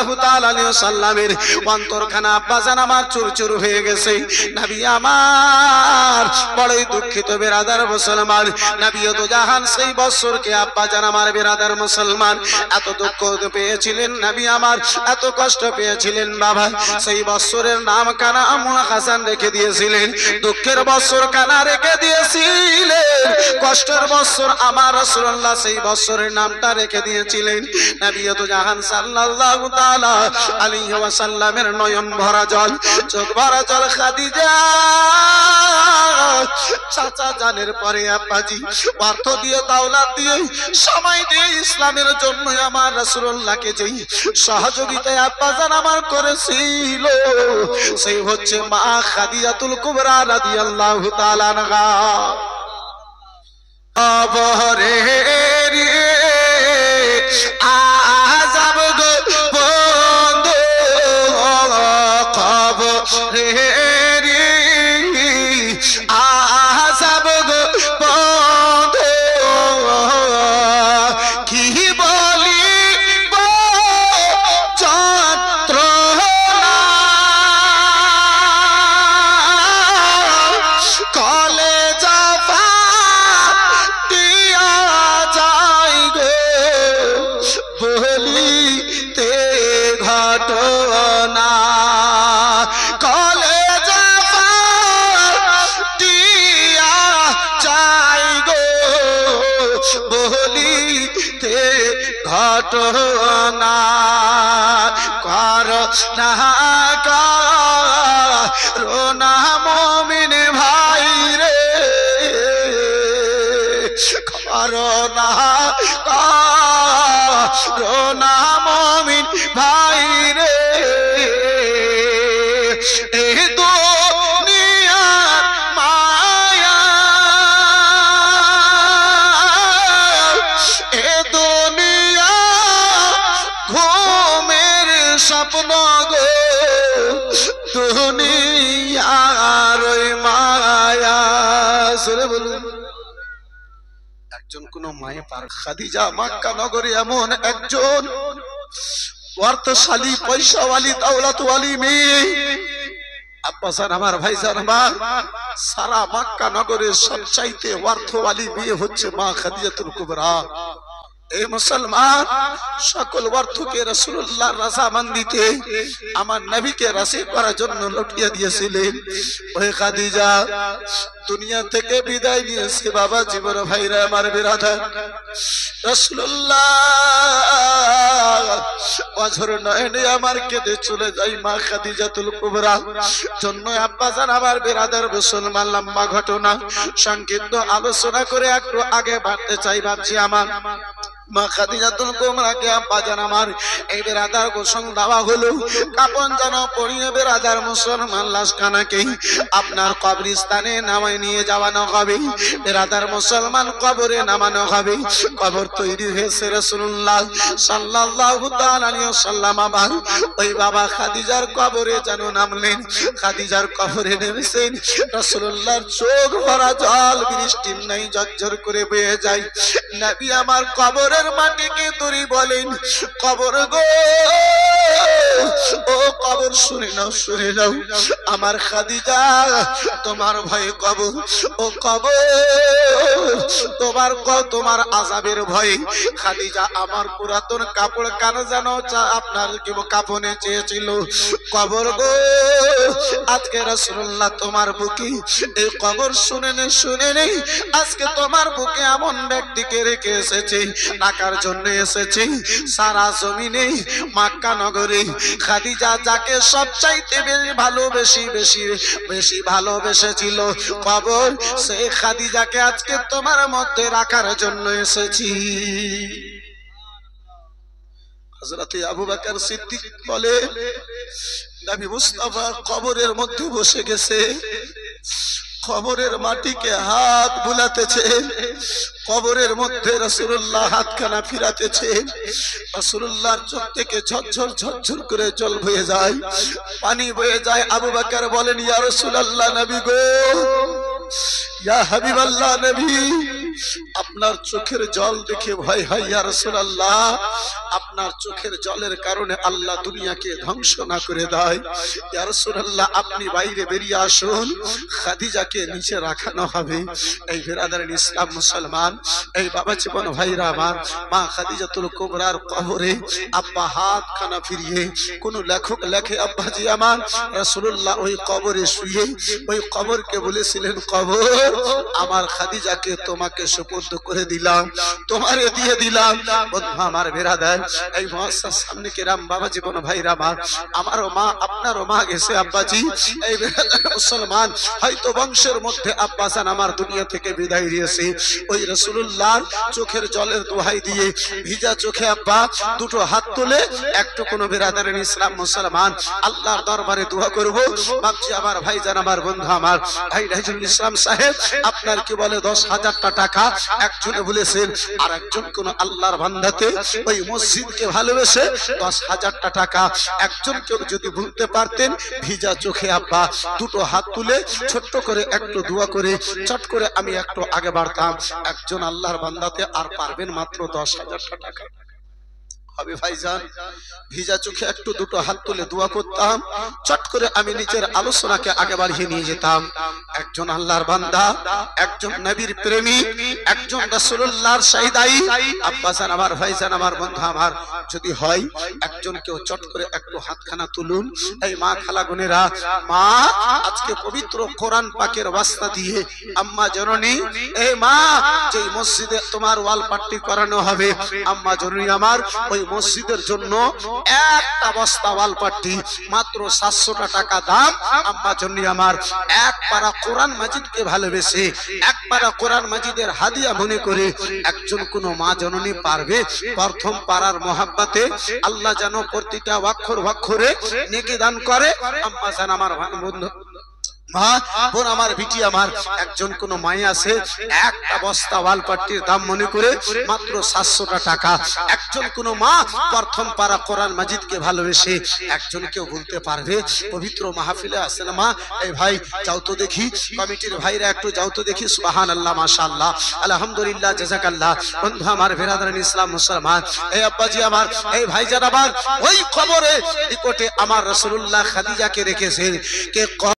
সাল্লাল্লাহু তাআলা আলাইহি ওয়াসাল্লামের অন্তরখানা আব্বাজান আমার চুরচুর হয়ে গেছে। নবী আমার বড়ই দুঃখিত বেরাদার মুসলমান, নবী তো জাহান সেই বছরকে আব্বাজান আমার বেরাদার মুসলমান এত দুঃখ পেয়েছিলেন, নবী আমার এত কষ্ট পেয়েছিলেন বাবা। সেই বছরের নাম কানা আমুল হাসান রেখে দিয়েছিলেন, দুঃখের বছর কানা রেখে দিয়েছিলেন, কষ্টের বছর আমার রাসূলুল্লাহ সেই বছরের নামটা রেখে দিয়েছিলেন। নবী তো জাহান সাল্লাল্লাহু তাআলা আলাইহি ওয়াসাল্লামের নয়ন ভরা জল, চোখ ভরা জল খাদিজা চাচা জানের পরে আব্বাজি অর্থ দিয়ে দাওলাত দিয়ে সময় দিয়ে ইসলামের জন্য আমার রাসূলুল্লাহকে যেই সহযোগিতায় আব্বাজান আমার করেছিল সেই হচ্ছে মা খাদিজাতুল কুবরা রাদিয়াল্লাহু তাআলা আনহা। আবরে আযাব গো বন্ধু কবরে আযাব গো বন্ধু কি বলিব যন্ত্রণা কলেজা ফাটিয়া যায় গো বলিতে ঘটনা, কলেজা ফাটিয়া যায় গো বলিতে ঘটনা, করোনা করোনা মুমিন ভাই রে, করোনা করোনা মুমিন ভাই রে, এই দুনিয়ার মায়া এ দুনিয়া ঘুমের স্বপ্ন গো, দুনিয়ার ওই মায়া। সুরে বলুন একজন কোন মায়ে পার। খাদিজা মক্কা নগরে এমন একজন অর্থশালী পয়সাওয়ালী দৌলতওয়ালী মেয়ে আব্বাসান আমার ভাইজান আমার, সারা মক্কা নগরের সবচাইতে অর্থওয়ালী মেয়ে হচ্ছে মা খাদিজাতুল কুবরা। এই মুসলমান সকল অর্থকে রাসূলুল্লাহর রাজামন্দিতে আমার নবীকে রাজি করার জন্য লুটিয়ে দিয়েছিলেন। ওই খাদিজা দুনিয়া থেকে বিদায় নিয়েছে বাবা জীবন ভাইরা আমার বিরাদার, রাসূলুল্লাহ অঝর নয়নে আমার কেঁদে চলে যাই মা খাদিজাতুল কুবরা জন্য। আব্বাজান আমার বিরাদার মুসলমান লম্বা ঘটনা সংক্ষিপ্ত আলোচনা করে একটু আগে বাড়তে চাই ভাবছি আমার মা খাদিজাতুল কুবরাকে আব্বাজান আমার এই বেরাদার গোসল দেওয়া হলো, কাপন যেন পরিয়ে বেরাদার মুসলমান লাশখানাকে আপনার কবরস্থানে নামায় নিয়ে যাওয়ানো হবে, বেরাদার মুসলমান কবরে নামানো হবে। কবর তৈরি হয়েছে রাসূলুল্লাহ সাল্লাল্লাহু তাআলা আলাইহি ওয়াসাল্লাম আবার ওই বাবা খাদিজার কবরে যেন নামলেন, খাদিজার কবরে নেমেছেন, রাসূলুল্লাহর চোখ ভরা জল বৃষ্টির নাই ঝরঝর করে বয়ে যায়। নবী আমার কবরের মাটিকে দড়ি বলেন, কবর গো ও কবর শুনে নাও শুনে নাও আমার খাদিজা তোমার ভয়ে কবর, ও কবর তোমার আযাবের ভয়ে খাদিজা আমার পুরাতন কাপড় কান যেন আপনার কাপনে চেয়েছিল। কবর গো আজকে রাসূলুল্লাহ তোমার বুকে এই কবর শুনে নেই আজকে তোমার বুকে এমন ব্যক্তিকে রেখে এসেছে, টাকার জন্য এসেছে সারা জমিনে মক্কা নগরে খাদিজা যাকে সবচাইতে বেশি ভালোবেসেছিল কবর, সেই খাদিজাকে আজকে তোমার মধ্যে রাখার জন্য এসেছি। হযরত আবু বকর সিদ্দিক বলে নবী মুস্তাফা কবরের মধ্যে বসে গেছে, কবরের মাটিকে হাত বুলাতেছে, কবরের মধ্যে রাসূলুল্লাহ হাতখানা ফিরাতেছে, রাসূলুল্লাহর চোখ থেকে ঝরঝর করে জল বয়ে যায়, পানি বয়ে যায়। আবু বকর বলেন ইয়া রাসূলুল্লাহ নবী গো, ইয়া হাবিবাল্লাহ নবী আপনার চোখের জল দেখে ভয় হয় ইয়া রাসূলুল্লাহ, আপনার চোখের জলের কারণে আল্লাহ দুনিয়াকে ধ্বংস না করে দেয়। ইয়া রাসূলুল্লাহ, আপনি বাইরে বেরিয়ে আসুন, খাদিজাকে নিচে রাখানো হবে। এই বিরাদারিন ইসলাম মুসলমান, এই বাবা জীবন ভাইরা আমার, মা খাদিজাতুল কুবরার কবরে আব্বা হাত খানা ফিরিয়ে কোন লেখক লেখে আব্বাজি আমার রাসূলুল্লাহ ওই কবরে শুয়ে ওই কবরকে বলেছিলেন, কবর আমার খাদিজাকে তোমাকে সুপুর্দ করে দিলাম, তোমারে দিয়ে দিলাম। বন্ধু আমার বিরাদার, এই মুআসসাস সামনে কিরাম বাবা জীবন ভাইরা আমার, আমারও মা আপনারও মা গেছে আব্বাজি। এই বিরাদার মুসলমান, হয়তো বংশের মধ্যে আব্বাসান আমার দুনিয়া থেকে বিদায় দিয়েছে, ওই রাসূলুল্লাহ চোখের জলের দোহাই দিয়ে ভিজা চোখে আব্বা দুটো হাত তুলে একটু কোন বিরাদারিন ইসলাম মুসলমান আল্লাহর দরবারে দোয়া করব। বাপজি আমার, ভাইজান আমার, বন্ধু আমার, ভাই রাইজুল ইসলাম সাহেব আপনার কি বলে 10,000 টাকা একজনে বলেছেন, আর একজন কোন আল্লাহর বান্দাতে ওই মসজিদকে ভালোবেসে 10,000 টাকা একজন কেউ যদি বলতে পারতেন, ভিজা চোখে আব্বা দুটো হাত তুলে ছোট্ট করে একটু দোয়া করে চট করে আমি একটু আগে বাড়তাম, একজন আল্লাহর বান্দাতে আর পারবেন মাত্র 10,000 টাকা হবে ভাইজান। ভিজা চোখে একটু দুটো হাত তুলে দোয়া করতাম, চট করে আমি নিজের আলোচনাকে আগে বাড়িয়ে নিয়ে যেতাম। একজন আল্লাহর বান্দা, একজন নবীর প্রেমী, একজন রাসূলুল্লাহর শাহিদাই আব্বাসান আমার, ভাইজান আমার, বন্ধু আমার, যদি হয় একজন কেউ চট করে একটু হাতখানা তুলুন। এই মা খালা বোনেরা, মা আজকে পবিত্র কোরআন পাকের ওয়াস্তা দিয়ে আম্মা জননী, এই মা যে মসজিদে তোমার ওয়াল পাট্টি করানো হবে, আম্মা জননী আমার, ওই মসজিদের জন্য একটা বস্তা ওয়াল পাট্টি মাত্র 700 টাকা দাম। আম্মা জননী আমার, এক পারা কোরআন মাজিদকে ভালোবেসে, এক পারা কোরআন মাজিদের হাদিয়া মনে করে একজন কোন মা জননী পারবে প্রথম পারার মহাব্বতে আল্লাহ যেন প্রতিটা অক্ষর অক্ষরে নেকি দান করে। আম্মা জান আমার, বন্ধু মা বোন আমার, বিটি আমার, একজন কোন মায়ে আছে একটা বস্তা ওয়াল পাট্টির দাম মনে করে মাত্র 700 টাকা, একজন কোন মা প্রথম পারা কোরআন মাজিদকে ভালোবেসে একজন কেউ বলতে পারবে পবিত্র মাহফিলে আছে না মা, এই ভাই যাও তো দেখি, কমিটির ভাইরা একটু যাও তো দেখি, সুবহানাল্লাহ, মাশাআল্লাহ, আলহামদুলিল্লাহ, জাযাকাল্লাহ। বন্ধু আমার বিরাদারিন ইসলাম মুসলমান, এই আব্বাজি আমার, এই ভাইজান আমার, ওই কবরে নিকটে আমার রাসূলুল্লাহ খাদিজাকে রেখেছেন কে